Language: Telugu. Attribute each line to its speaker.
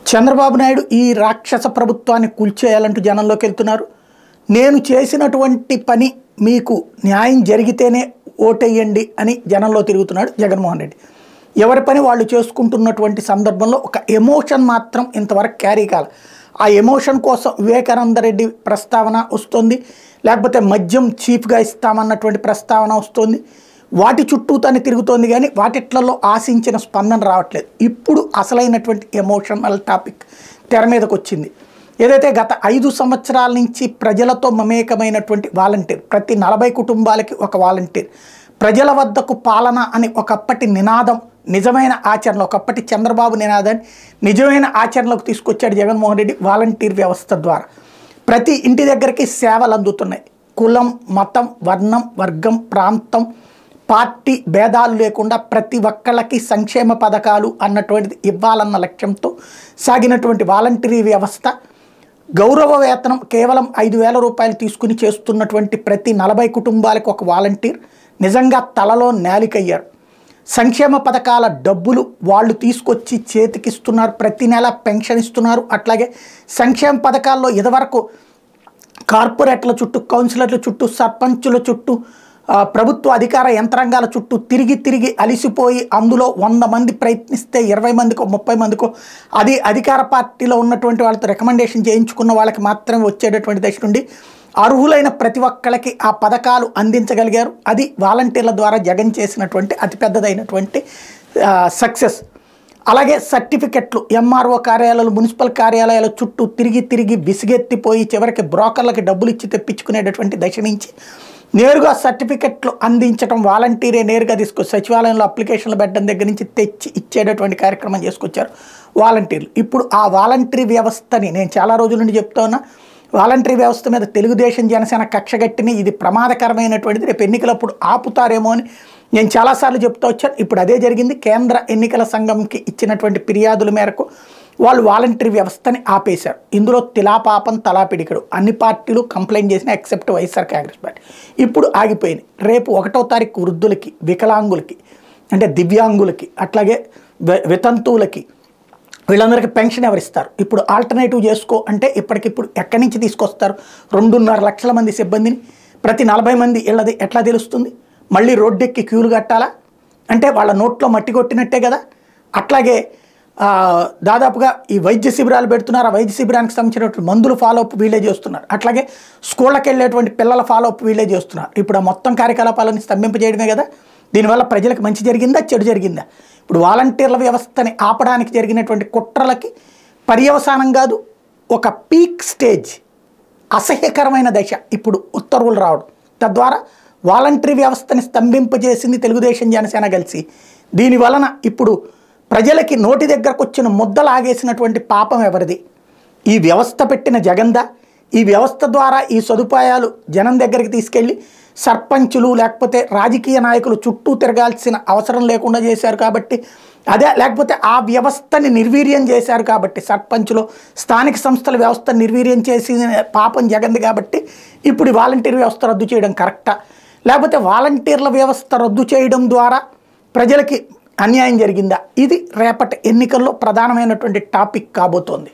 Speaker 1: చంద్రబాబు నాయుడు ఈ రాక్షస ప్రభుత్వాన్ని కూల్చేయాలంటూ జనంలోకి వెళ్తున్నారు. నేను చేసినటువంటి పని మీకు న్యాయం జరిగితేనే ఓటేయండి అని జనంలో తిరుగుతున్నాడు జగన్మోహన్ రెడ్డి. ఎవరి పని వాళ్ళు చేసుకుంటున్నటువంటి సందర్భంలో ఒక ఎమోషన్ మాత్రం ఇంతవరకు క్యారీ కాల. ఆ ఎమోషన్ కోసం వివేకానంద రెడ్డి ప్రస్తావన వస్తుంది, లేకపోతే మద్యం చీఫ్గా ఇస్తామన్నటువంటి ప్రస్తావన వస్తుంది. వాటి చుట్టూ తను తిరుగుతోంది, కానీ వాటిట్లలో ఆశించిన స్పందన రావట్లేదు. ఇప్పుడు అసలైనటువంటి ఎమోషనల్ టాపిక్ తెర మీదకి వచ్చింది. ఏదైతే గత 5 సంవత్సరాల నుంచి ప్రజలతో మమేకమైనటువంటి వాలంటీర్, ప్రతి 40 కుటుంబాలకి ఒక వాలంటీర్, ప్రజల వద్దకు పాలన అని ఒకప్పటి నినాదం నిజమైన ఆచరణ, ఒకప్పటి చంద్రబాబు నినాదాన్ని నిజమైన ఆచరణలోకి తీసుకొచ్చాడు జగన్మోహన్ రెడ్డి వాలంటీర్ వ్యవస్థ ద్వారా. ప్రతి ఇంటి దగ్గరికి సేవలు అందుతున్నాయి. కులం, మతం, వర్ణం, వర్గం, ప్రాంతం, పార్టీ భేదాలు లేకుండా ప్రతి ఒక్కళ్ళకి సంక్షేమ పథకాలు అన్నటువంటిది ఇవ్వాలన్న లక్ష్యంతో సాగినటువంటి వాలంటరీ వ్యవస్థ, గౌరవ వేతనం కేవలం 5,000 రూపాయలు తీసుకుని చేస్తున్నటువంటి ప్రతి 40 కుటుంబాలకు ఒక వాలంటీర్ నిజంగా తలలో నేలికయ్యారు. సంక్షేమ పథకాల డబ్బులు వాళ్ళు తీసుకొచ్చి చేతికిస్తున్నారు, ప్రతి నెల పెన్షన్ ఇస్తున్నారు. అట్లాగే సంక్షేమ పథకాల్లో ఇదివరకు కార్పొరేట్ల చుట్టూ, కౌన్సిలర్ల చుట్టూ, సర్పంచుల చుట్టూ, ప్రభుత్వ అధికార యంత్రాంగాల చుట్టూ తిరిగి అలిసిపోయి అందులో 100 మంది ప్రయత్నిస్తే 20 మందికో 30 మందికో అది అధికార పార్టీలో ఉన్నటువంటి వాళ్ళతో రికమెండేషన్ చేయించుకున్న వాళ్ళకి మాత్రమే వచ్చేటటువంటి దశ నుండి అర్హులైన ప్రతి ఒక్కళ్ళకి ఆ పథకాలు అందించగలిగారు. అది వాలంటీర్ల ద్వారా జగన్ చేసినటువంటి అతిపెద్దదైనటువంటి సక్సెస్. అలాగే సర్టిఫికెట్లు ఎంఆర్ఓ కార్యాలయాలు, మున్సిపల్ కార్యాలయాల చుట్టూ తిరిగి విసిగెత్తిపోయి చివరికి బ్రోకర్లకి డబ్బులు ఇచ్చి తెప్పించుకునేటటువంటి దశ నుంచి నేరుగా సర్టిఫికెట్లు అందించడం, వాలంటీరే నేరుగా తీసుకొచ్చి సచివాలయంలో అప్లికేషన్లు పెట్టడం దగ్గర నుంచి తెచ్చి ఇచ్చేటటువంటి కార్యక్రమం చేసుకొచ్చారు వాలంటీర్లు. ఇప్పుడు ఆ వాలంటరీ వ్యవస్థని నేను చాలా రోజుల నుండి చెప్తా ఉన్నా, వాలంటరీ వ్యవస్థ మీద తెలుగుదేశం జనసేన కక్షగట్టిని, ఇది ప్రమాదకరమైనటువంటిది, రేపు ఎన్నికలప్పుడు ఆపుతారేమో అని నేను చాలాసార్లు చెప్తూ వచ్చాను. ఇప్పుడు అదే జరిగింది. కేంద్ర ఎన్నికల సంఘంకి ఇచ్చినటువంటి ఫిర్యాదుల మేరకు వాళ్ళు వాలంటరీ వ్యవస్థని ఆపేశారు. ఇందులో తిలాపాపం తలాపిడికడు అన్ని పార్టీలు కంప్లైంట్ చేసిన ఎక్సెప్ట్ వైఎస్ఆర్ కాంగ్రెస్ పార్టీ. ఇప్పుడు ఆగిపోయింది. రేపు 1వ తారీఖు వృద్ధులకి, వికలాంగులకి, అంటే దివ్యాంగులకి, అట్లాగే వితంతువులకి, వీళ్ళందరికీ పెన్షన్ ఎవరిస్తారు? ఇప్పుడు ఆల్టర్నేటివ్ చేసుకో అంటే ఇప్పటికిప్పుడు ఎక్కడి నుంచి తీసుకొస్తారు? 2.5 లక్షల మంది సిబ్బందిని, ప్రతి 40 మంది ఇళ్ళది ఎట్లా తెలుస్తుంది? మళ్ళీ రోడ్డెక్కి క్యూలు కట్టాలా? అంటే వాళ్ళ నోట్లో మట్టి కొట్టినట్టే కదా. అట్లాగే దాదాపుగా ఈ వైద్య శిబిరాలు పెడుతున్నారు. ఆ వైద్య శిబిరానికి సంబంధించినటువంటి మందులు ఫాలోఅప్ వీళ్ళే చేస్తున్నారు. అట్లాగే స్కూళ్ళకి వెళ్ళేటువంటి పిల్లల ఫాలోఅప్ వీళ్ళే చేస్తున్నారు. ఇప్పుడు ఆ మొత్తం కార్యకలాపాలను స్తంభింపజేయడమే కదా. దీనివల్ల ప్రజలకు మంచి జరిగిందా, చెడు జరిగిందా? ఇప్పుడు వాలంటీర్ల వ్యవస్థని ఆపడానికి జరిగినటువంటి కుట్రలకి పర్యవసానం కాదు, ఒక పీక్ స్టేజ్, అసహ్యకరమైన దశ ఇప్పుడు ఉత్తర్వులు రావడం. తద్వారా వాలంటరీ వ్యవస్థని స్తంభింపజేసింది తెలుగుదేశం జనసేన కలిసి. దీనివలన ఇప్పుడు ప్రజలకి నోటి దగ్గరకు వచ్చిన ముద్దలాగేసినటువంటి పాపం ఎవరిది? ఈ వ్యవస్థ పెట్టిన జగన్దా? ఈ వ్యవస్థ ద్వారా ఈ సదుపాయాలు జనం దగ్గరికి తీసుకెళ్ళి సర్పంచులు లేకపోతే రాజకీయ నాయకులు చుట్టూ తిరగాల్సిన అవసరం లేకుండా చేశారు కాబట్టి అదే, లేకపోతే ఆ వ్యవస్థని నిర్వీర్యం చేశారు కాబట్టి, సర్పంచులు స్థానిక సంస్థల వ్యవస్థను నిర్వీర్యం చేసి పాపం జగన్ది కాబట్టి ఇప్పుడు వాలంటీర్ వ్యవస్థ రద్దు చేయడం కరెక్టా? లేకపోతే వాలంటీర్ల వ్యవస్థ రద్దు చేయడం ద్వారా ప్రజలకి అన్యాయం జరిగిందా? ఇది రేపటి ఎన్నికల్లో ప్రధానమైనటువంటి టాపిక్ కాబోతోంది.